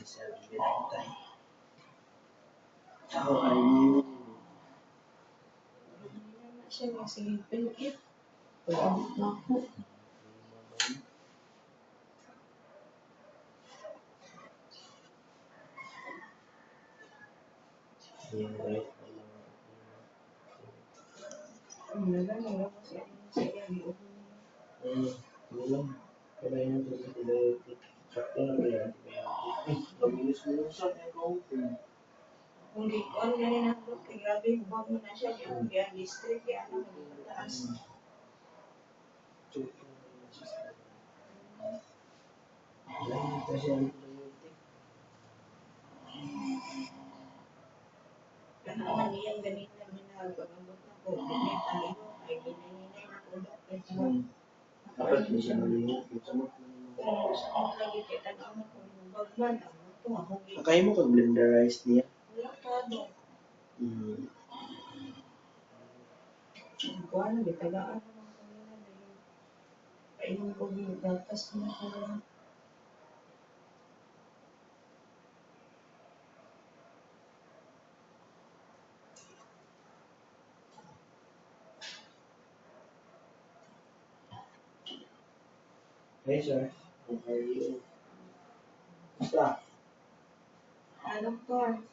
si Sir Binantay. How are you? Siya sige pinit. Pag-abot na ako. Yung right. Nagano kasi siya yung Bilang. Kailangan ito sa antibiotic. Sakto na ba yan? Pag-minus-minus siya, may ka-open. kung di ko ano yan ang kay grabe huwag mo na siya yung district kaya ano magpataas. Kailangan ito siya antibiotic. Kanaman niyan ganito na pag-abot na ko. Ganit ang ino ay ginaninay na ko dapat. Dapat hindi siya malimot. Kung saan lagi kita na ako kung bagman ako ito ako Kaya mo kang blenderize niya? wala ka do. Kung ano gitagaan naman ko na dahil painom ko yung gatas mo ko. Hey sir, how are you? Basta. Doktor.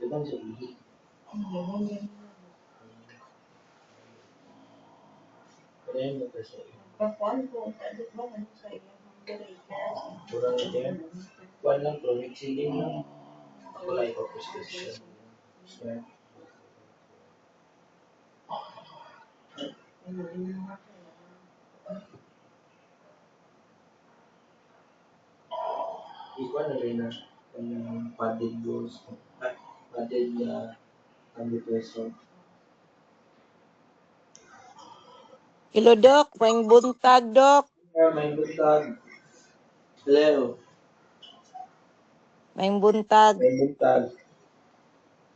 Diba siya ihi? Kaya mo ka siya ihi. Pakuan ko, tadot ba ano sa iyang hanggaray kaya Kurang na din. Kuwan lang, chlorhexidine lang. Ako lang ipa-prescription. Sir. Ikuan na rin na yung padded dose. Padded antidepressant. Hello, Doc. Maayong buntag, Doc. May buntag. Hello. Maayong buntag. May buntag.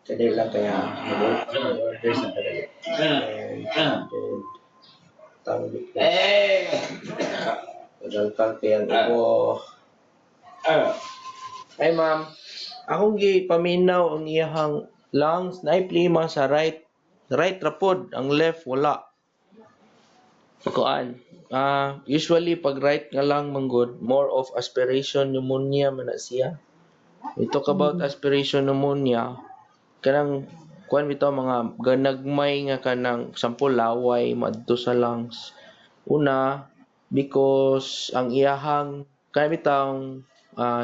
Kadali lang kaya mag-order sa kadali. Tanggit ko. Kadalkan kaya ko. Ay ma'am, akong gipaminaw ang iyahang lungs na plima sa right rapod, ang left wala. Kuan. Usually pag right nga lang manggod, more of aspiration pneumonia man na siya. We talk about aspiration pneumonia, kanang kuan bitaw mga ganagmay nga kanang sample laway madto sa lungs. Una, because ang iyahang kanang bitaw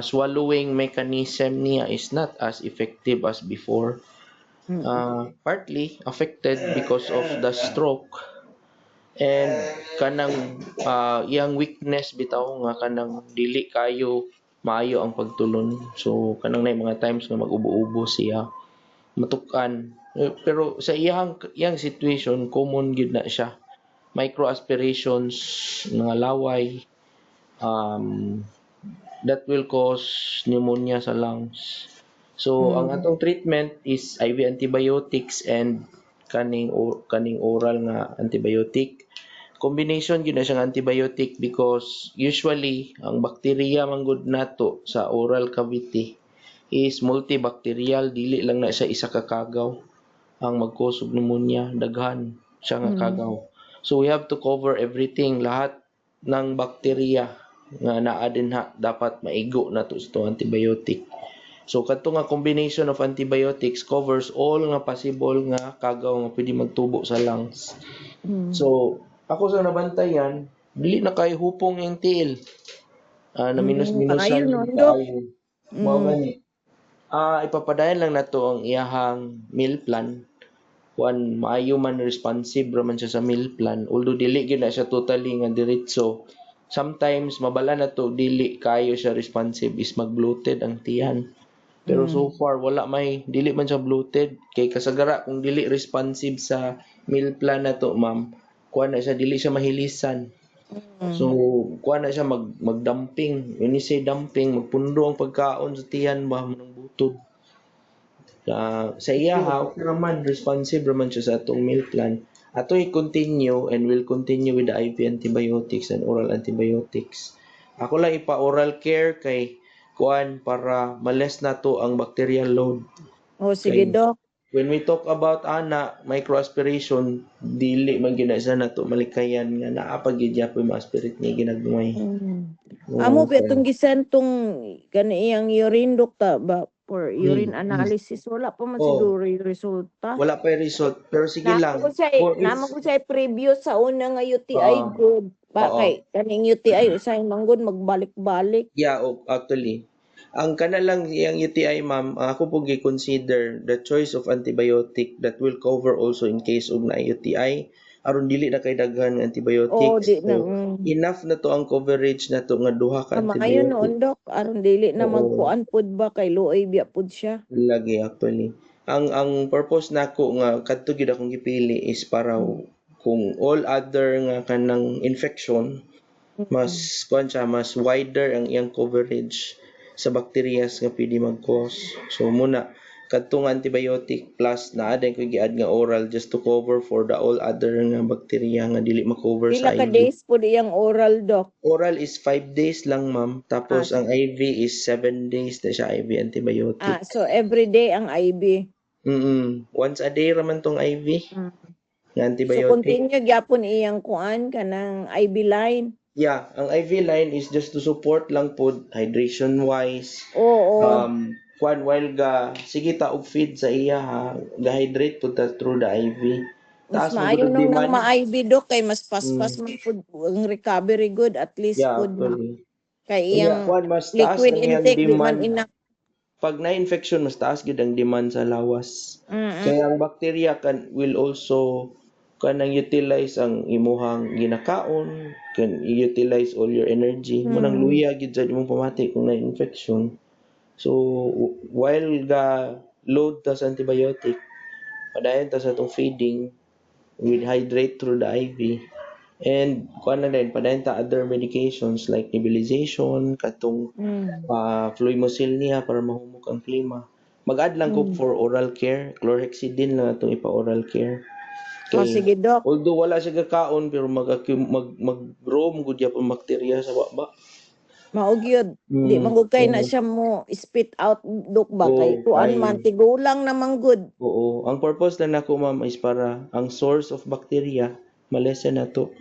swallowing mechanism niya is not as effective as before. Partly affected because of the stroke and kanang iyang weakness bitaw nga kanang dili kayo maayo ang pagtulon. So kanang nay mga times nga mag-ubo-ubo siya matukan. Pero sa iyang situation common gid na siya. Micro aspirations mga laway that will cause pneumonia sa lungs. So ang atong treatment is IV antibiotics and kaning oral nga antibiotic. Combination gyud na siyang antibiotic because usually ang bacteria man gud nato sa oral cavity is multibacterial, dili lang na siya isa ka kagaw ang mag-cause of pneumonia, daghan siya nga kagaw. So we have to cover everything, lahat ng bacteria nga naa dinha dapat maigo nato sa antibiotic. So kadto nga combination of antibiotics covers all nga possible nga kagaw nga pwede magtubo sa lungs. So ako sa nabantayan, dili na kay hupong yung tiil. Na minus-minusan Paayo, yung no, Dok. kaayo. Mao gani. Ipapadayon lang nato ang iyahang meal plan. Kuan maayo man responsive ra man siya sa meal plan. Although dili gyud na siya totally nga diretso. Sometimes mabala na to dili kayo siya responsive is mag-bloated ang tiyan. Pero so far wala may dili man siya bloated kay kasagara kung dili responsive sa meal plan na to ma'am. Kuan na siya dili siya mahilisan. So kuan na siya magdumping. When you say dumping, magpundo ang pagkaon sa tiyan ba ng butod. Sa iya ha, okay naman, responsive naman siya sa atong meal plan. Ato i-continue and will continue with the IV antibiotics and oral antibiotics. Ako lang ipa-oral care kay kuan para males na to ang bacterial load. O, sige, Kay Doc. when we talk about microaspiration, dili man ginasa na to malikayan nga naa pa gid gyapon ma-aspirate ni ginagmay. Amo Okay. betong gisentong kaniyang urine Doc ta ba for urine Mm. analysis wala pa man Oh, siguro yung resulta. wala pa yung result pero sige lang. Naman ko siya previous sa una nga UTI Oo. good. Ba Oo. kay kaning UTI usay manggod magbalik-balik. Yeah, actually. Ang kana lang iyang UTI, ma'am, ako po gi-consider the choice of antibiotic that will cover also in case of na UTI aron dili na kay daghan nga O antibiotics. di na So, enough na to ang coverage na to nga duha ka maayo noon antibiotic. Doc aron dili na Oo. magkuan pud ba kay luoy biya pud siya. Lagi actually. Ang purpose nako nga kadto gid akong gipili is para kung all other nga kanang infection mas kuan siya, mas wider ang iyang coverage sa bacterias nga pwede mag-cause. So muna kadtong antibiotic plus naa din ko giad nga oral just to cover for the all other nga bacteria nga dili ma-cover Pila sa ka IV. days pud iyang oral Doc. Oral is 5 days lang, ma'am. Tapos ang IV is 7 days na siya IV antibiotic. So every day ang IV. Once a day raman tong IV nga So antibiotic. continue gyapon iyang kuan kanang IV line. Yeah, ang IV line is just to support lang po hydration wise. Oo. Kuan while sige ta og feed sa iya ha, ga-hydrate po ta through the IV. Mas Taas maayo magud nung demand. nang ma-IV Doc kay mas fast man pud ang recovery good at least Yeah, pud actually. kay iyang Kuan mas taas liquid ang iyang intake di man demand. enough. Pag na-infection, mas taas gid ang demand sa lawas. Kaya ang bacteria will also kanang utilize ang imuhang ginakaon, can utilize all your energy. Munang luya gid sa imong pamati kung na-infection. So while ga load ta sa antibiotic, padayon ta sa itong feeding, we hydrate through the IV. And kuan na din, padayon ta other medications like nebulization, katong fluimucil niya para mahumok ang klima. Mag-add lang ko for oral care, chlorhexidine lang itong ipa-oral care. Sige Doc. Although wala siya kakaon pero mag-grow gud gyapon bacteria sa baba. Mao gyud. Di magud kay na siya mo spit out Doc ba kay kuan man tigulang naman good. Oo, ang purpose lang nako ma'am is para ang source of bacteria malesen na to.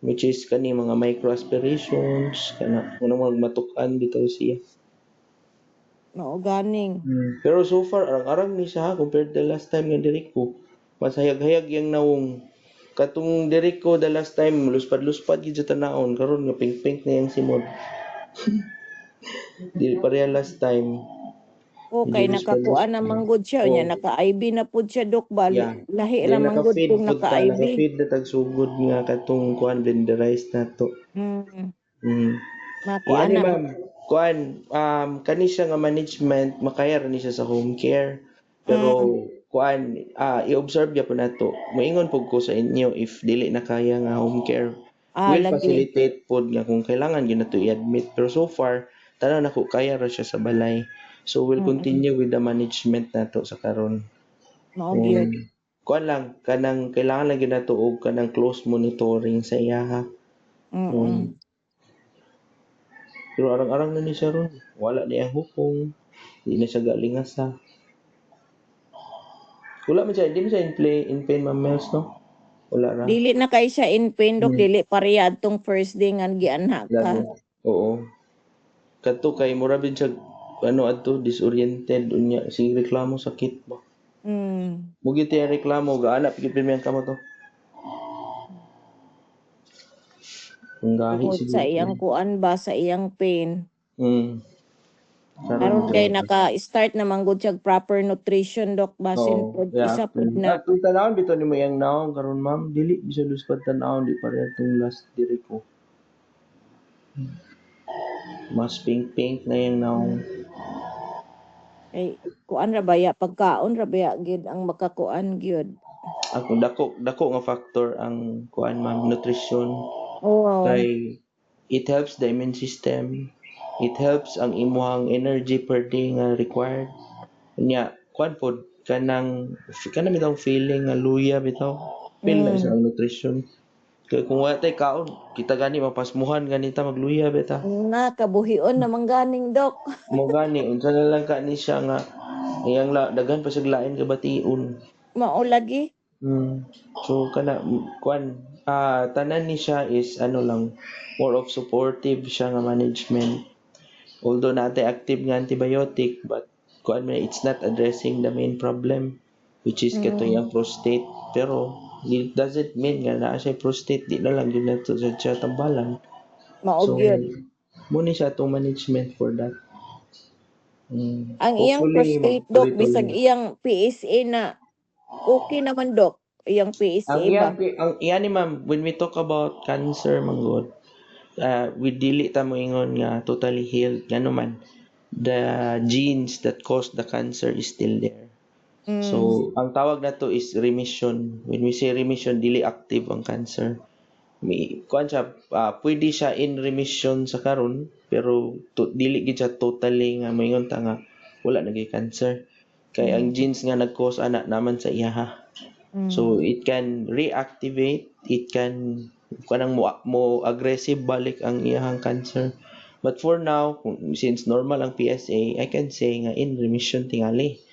Which is kani mga microaspirations kana unang magmatukan bitaw siya. Mao ganing. Pero so far arang-arang ni siya compared the last time nga diri ko. Mas hayag-hayag yang nawong katong diri ko the last time luspad-luspad gid sa tanaon karon nga pink-pink na yang simod. Di pareha last time. Okay, nakakuan naman good siya. Nya naka-IV na pud siya Doc ba. Lahi ra man good kung naka-IV. Naka-feed na tagsugod nga katong kuan blenderized na to. Makuan Ani na. ma'am, kuan kani siya nga management makaya ra ni siya sa home care. Pero kuan i-observe gyapon nato. Moingon pud ko sa inyo if dili na kaya nga home care. We'll facilitate pod nga kung kailangan gyud nato i-admit. Pero so far tanan nako kaya ra siya sa balay. So we'll continue with the management nato sa karon. Mao gyud. Kuan lang kanang kailangan lang gyud nato og kanang close monitoring sa iya ha. Pero arang-arang na ni siya ron. Wala na yung hukong. Di na siya galingasa. Wala man siya. Di mo siya in pain ma'am Mels, no? Wala ra. Dili na kay siya in pain Doc. Dili parehad tong first day nga gianha ka. Oo. Kadto kay mura bin siya adto disoriented unya si reklamo sakit ba. Mugi ti reklamo gaana pigit pirmi kamo to. Ang gahi Tungod sa iyang kuan ba sa iyang pain. Karon kay Dok. naka-start na manggod siya proper nutrition, Dok, basin Oo, pod yeah. isa pod na Kung tanawon bitaw nimo yang naong karon ma'am, dili bisa luspad tanawon di pareha tong last diri ko. Mas pink na yung naong. kay kuan ra baya pagkaon ra baya gid ang makakuan gyud. Ako dako nga factor ang kuan ma'am nutrition Oo. kay it helps the immune system. It helps ang imuhang energy per day nga required. Nya kuan pod kanang mitong feeling nga luya bitaw. Feel na Mm. sa nutrition. Kaya kung wala tay kaon, kita gani mapasmuhan ganita magluya beta. Na kabuhion naman ganing, Dok. Mo gani unsa na lang ka ni siya nga iyang daghan pa sig lain ka bation. Mao lagi. So kuan tanan ni siya is ano lang more of supportive siya nga management. Although natin active nga antibiotic but kuan man it's not addressing the main problem which is kato Mm. yung prostate. Pero it doesn't mean nga naa siya prostate di na lang yun na to siya tambalan. Mao So gyud. muna siya itong management for that. Ang iyang Hopefully prostate, Dok, bisag magtuloy-tuloy. iyang PSA na okay naman, Dok. Iyang PSA ba? Ang iyan ni ma'am, when we talk about cancer manggod, we dili ta mo ingon nga totally healed nga naman. The genes that cause the cancer is still there. So, Mm. ang tawag na to is remission. When we say remission, dili active ang cancer. Kuan siya, pwede siya in remission sa karon pero dili gid siya totally nga moingon ta nga wala na gyud cancer. Kay ang genes nga nag-cause ana naman sa iyaha. So Mm. it can reactivate, it can kanang mo aggressive balik ang iyahang cancer. But for now, since normal ang PSA, I can say nga in remission tingali.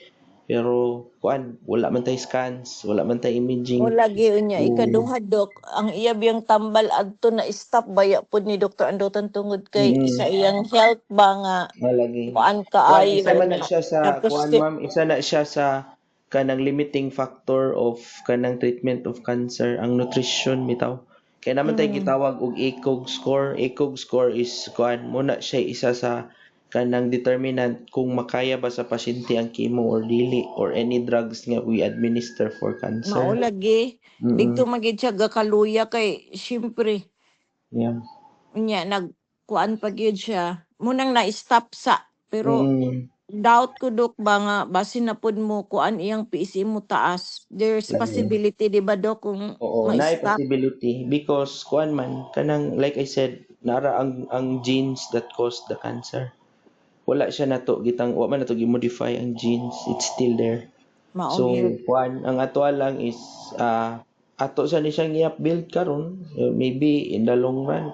Pero kuan, wala man tay scans, wala man tay O imaging. lagi unya So, ikaduha, Dok, ang iya biyang tambal adto na stop baya pod ni Dr. Andotan tungod kay sa iyang health ba nga malagi. kuan Kuan, kaayo isa man na na siya sa, kuan nagkustip. ma'am, isa na siya sa kanang limiting factor of kanang treatment of cancer, ang nutrition bitaw. Kaya naman tayo Mm. gitawag og ECOG score. ECOG score is kuan muna siya isa sa kanang determinant kung makaya ba sa pasyente ang chemo or dili or any drugs nga we administer for Mao cancer. lagi dito magid siya gakaluya kay syempre Yeah. unya nagkuan pa gyud siya. Munang na-stop sa pero Mm. doubt ko, Dok, ba nga basin na pod mo kuan iyang PSA mo taas. There's Lagi. possibility, di ba, Dok, kung Oo, naay ma-stop? possibility because kuan man kanang like I said, nara ang genes that cause the cancer. Wala siya nato wa man nato gi-modify ang genes, it's still there. Mao So gyud. kuan ang ato lang is ato sa ni siyang i-upbuild karon maybe in the long run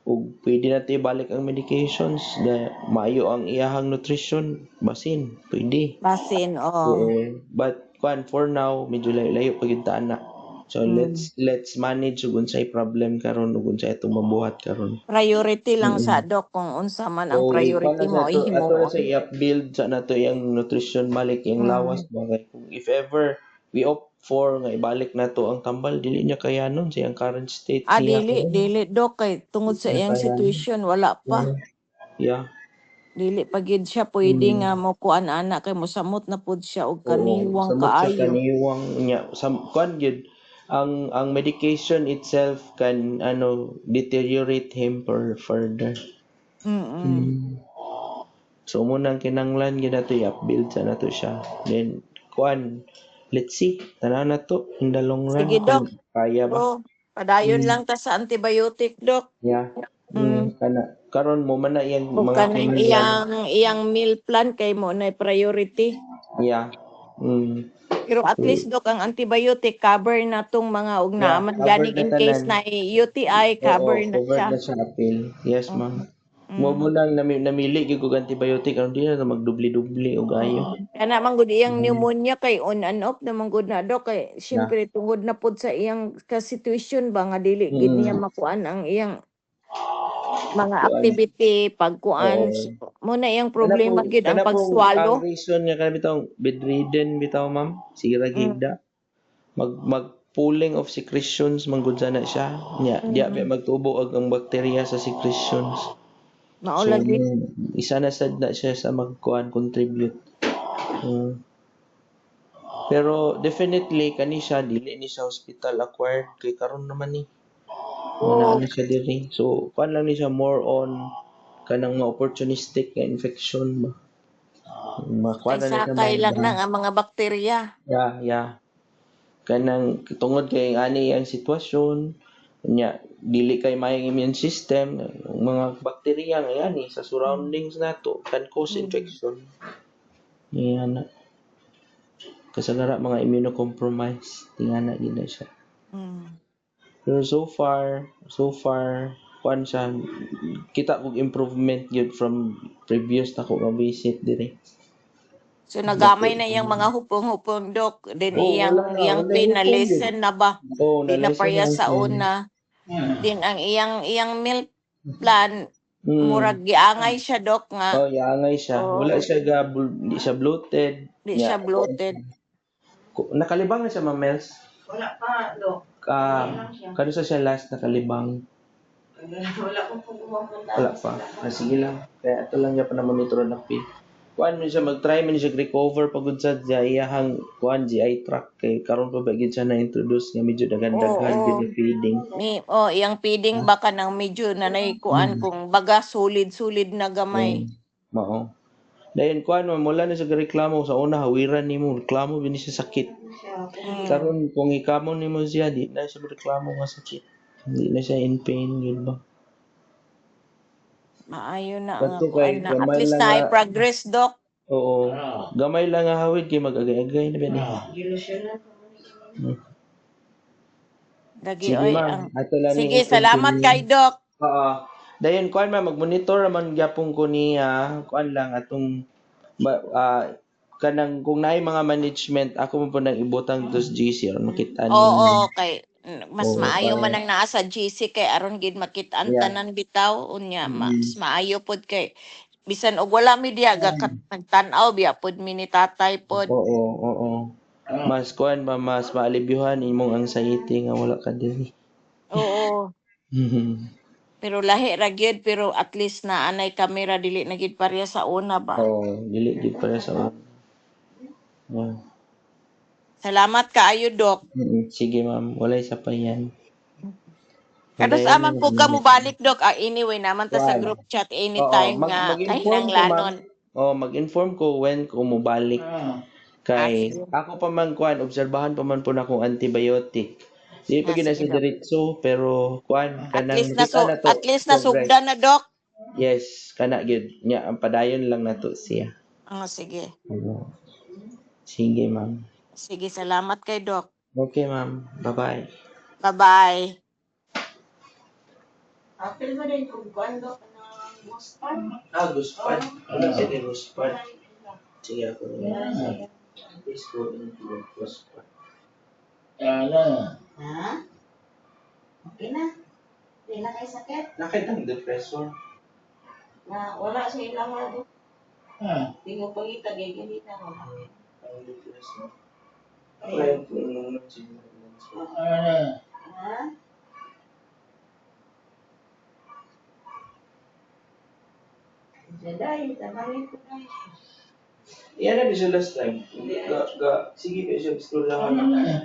ug pwede na tayo balik ang medications na maayo ang iyahang nutrition basin pwede. Basin, Oo. oo. But kuan for now medyo layo pa gyud ta ana. So Mm. let's manage ug unsay problem karon ug unsay atong mabuhat karon. Priority lang sa, Mm. Dok, kung unsa man So ang kuan priority na mo sa ato na sa ihimuon. i-upbuild sa nato yang nutrition balik yung lawas Mm. ba kay kung if ever we opt for nga ibalik nato ang tambal dili niya kayanon sa iyang current state niya karon. Dili, Dok, kay tungod sa Niya iyang kayanon. situation wala pa. Yeah. Dili pa gid siya pwede nga Mm. mo kuan ana kay mosamot na pud siya og Oo, kaniwang samot sa kaayo. kaniwang niya kuan gyud ang medication itself can deteriorate him further. Mm. Mm. So munang kinanglan gyud nato i-upbuild sa nato siya. Then kuan let's see tanaw na to in the long Sige, run kung Dok. kaya ba. Pero padayon Mm. lang ta sa antibiotic, Dok. Yeah. Mm. Karon mo man na iyang Ug mga kanang kinanglan. iyang meal plan kay mo na priority. Yeah. Mm. Pero at least, Dok, ang antibiotic cover na tong mga ug Yeah, naaman covered ganing na in case tanan. na UTI cover Oo, na covered siya. na siya appeal. Yes, ma'am. Mo Mm. nang namili gyud og antibiotic aron di na magdubli-dubli og ayo. Kana man gud iyang Mm. pneumonia kay on and off naman gud na, Dok, kay Yeah. syempre tungod na pud sa iyang ka-situation ba nga dili gid niya Mm. makuan ang iyang mga Kuan. activity pagkuan. Oo. Mo na iyang problema gid ang Kana po ang pag-swallow. reason nga kana bitaw bedridden bitaw ma'am. Sira Mm. gigda. Mag pooling of secretions man gud sana siya. Nya diya Mm. magtubo ang bacteria sa secretions. Mao So, lagi. isa na sad na siya sa contribute. Mm. Pero definitely kani siya dili ni siya hospital acquired kay karon naman ni wala na siya diri. So kuan lang ni siya more on kanang mga opportunistic nga infection ba. Kay Makuha na siya sakay lang na nga mga bakterya. yeah. Kanang tungod kay ani ang sitwasyon nya dili kay may immune system ang mga bakterya nga yani sa surroundings nato can cause infection. Yan na. Kasagara mga immunocompromised tingana gid na siya. Mm. Pero so far, kuan siya, kita kog improvement yun from previous na ko nga visit dire. So nagamay na yang mga hupong-hupong dok. Then Oh, iyang wala pain na hupong yun. lesen na ba? Oh, Di na na-lesson parehas na sa siya. una. Then ang iyang meal plan murag Hmm. giangay siya dok nga Oh, yaangay siya. Wala siya di siya bloated. di siya bloated. Nakalibang na siya, Ma'am Mels. Wala pa, Dok. Kano sa siya last nakalibang? Wala ko pong pumunta. Wala pa. Sige lang. Kaya ito lang niya pa na monitor na pin. Kuan man siya mag-try man siya recover pagud sa iyahang kuan GI tract kay karon pa ba gid siya na-introduce nga medyo daghan-daghan Oo. gid yung feeding. Iyang feeding baka nang medyo nanay kuan kung baga solid na gamay. Mao. Dayon kuan man mula na sa reklamo sa una hawiran nimo reklamo bini siya sakit. Karon kung ikamon nimo siya di na siya reklamo nga sakit. Hindi na siya in pain yun ba. Maayo na nga Kato kuan kay na. At gamay least lang na nga progress dok. oo. Gamay lang nga hawid kay mag-agay-agay na ba ni. Ilusyonal pa mo. Lagi Sige oy ma'am, ang ato lang sige, ni salamat continue. kay dok. Oo. Dayon kuan man mag-monitor man gyapon ko niya, kuan lang atong kanang kung naay mga management ako mo po nang ibutang tos GC or makita Oo, ninyo. kay mas Oo, maayo man para ang naa sa GC kay aron gid makit-an yeah. tanan bitaw unya mas Mm. maayo pod kay bisan og wala mi diya nagtan-aw biya pod mi ni tatay pod. Oo. Mas kuan ba mas maalibyuhan imong anxiety nga wala ka diri. Oo. Pero lahi ra gyud pero at least na anay kamera dili na gid pareha sa una ba. Oo, dili gid para sa una. Yeah. Salamat kaayo dok. Sige ma'am, walay sa pa yan. Kados Dayon aman po ka mo balik dok. Anyway naman ta sa kuan. group chat Oo, anytime nga mag-inform ko ma'am. kahinanglanon. Mag-inform ko when ko mo balik. Kay Sige. ako pa man kuan, obserbahan pa man po na akong antibiotic. Di pa gina Sige sa dok. diretso pero kuan At kanang least makita na to at least progress. nasugdan na dok. Yes, kana gyud nya ang padayon lang nato siya. Sige. Ano. Sige ma'am. Sige, salamat kay dok. Okay ma'am. Bye-bye. Bye-bye. Apil ba din kung kwando ka ng Boston? Guspan. Ano sige Guspan? Sige ako na. Yeah. Please go into Guspan. Ha? Okay na. Hindi na kayo sakit. Nakita ang depressor. Na wala sa ilang lado. Hindi mo pangita, ganyan na wala. Ang depressor. Kaya po nung Ha? Jaday, tamarin ko na. yan na bisa last time. Sige pa siya gusto lang.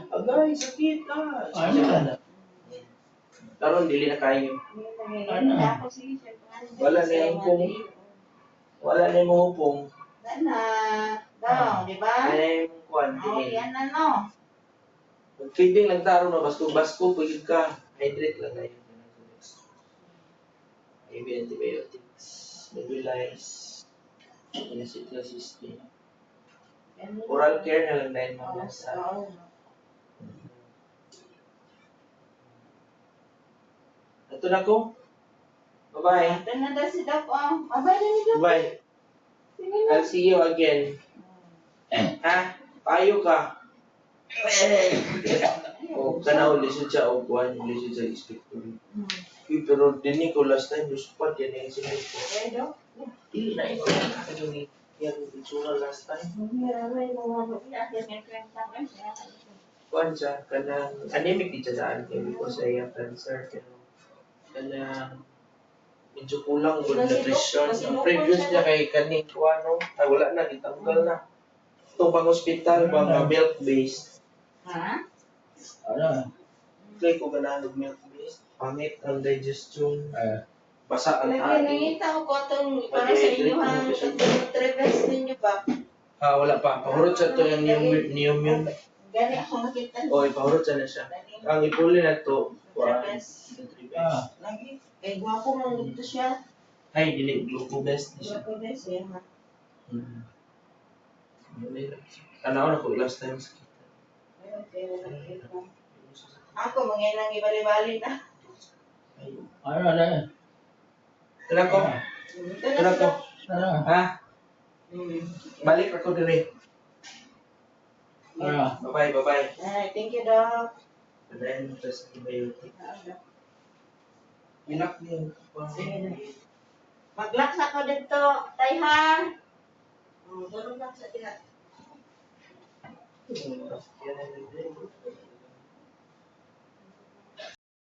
Agay, sakit na. Karon dili na kayo. Ako sige, sir. Wala na yung hupong. Wala na yung hupong. Sana. Daw, di ba? Wala na yung kuwan. Oh, yan na no. Mag-feeding lang taro na basko pagid ka. Hydrate lang kayo. IV antibiotics. Nebulize. Inositol system. Oral care na lang dahil mga sa. Ito na ko. Bye-bye. Ito na daw si Doc. Bye-bye na ni Doc. Bye. Sige na. I'll see you again. Ha? Payo ka. Kana uli siya o kuhan. Uli siya sa inspector. Pero din ko last time, luspad yan yung sinay ko. Okay, Doc. Hindi na ito. Yung itsura last time. Kuhan siya. Kanang anemic di siya daan kayo because I have cancer. Pero kanang medyo kulang good nutrition. Ang previous niya kay kaning kuano, ay wala na, gitanggal na. Itong pang hospital, mga milk-based. Ha? Ano? Kaya ko ganahan ng milk-based. Pangit ang digestion. Basa ang Lagi tahi. nangita ko itong para sa inyo ha. Itong trevest ninyo ba? Wala pa. Pahurot sa to yung neomun. Gani ako nakita. O, ipahurot sa na siya. Ang ipuli na to, Trevest. Trevest. Lagi. Eh, gwapo man dito siya. Ay, dili, glucobest na siya. Trevest, yan ha. Tanaw na ko last time sa kita. Okay, nakita. Ako, mga nang ibali-bali na. Ano? Tira ko. Ito na Tira ko. sila. Ano? Ha? Balik ako dire. Ano? Bye-bye, bye-bye. Ay, thank you, Doc. Padayon mo sa antibiotic. Inak niyo. Mag-locks ako dito, Tayhan. Tulog lang sa tihat. Yan ang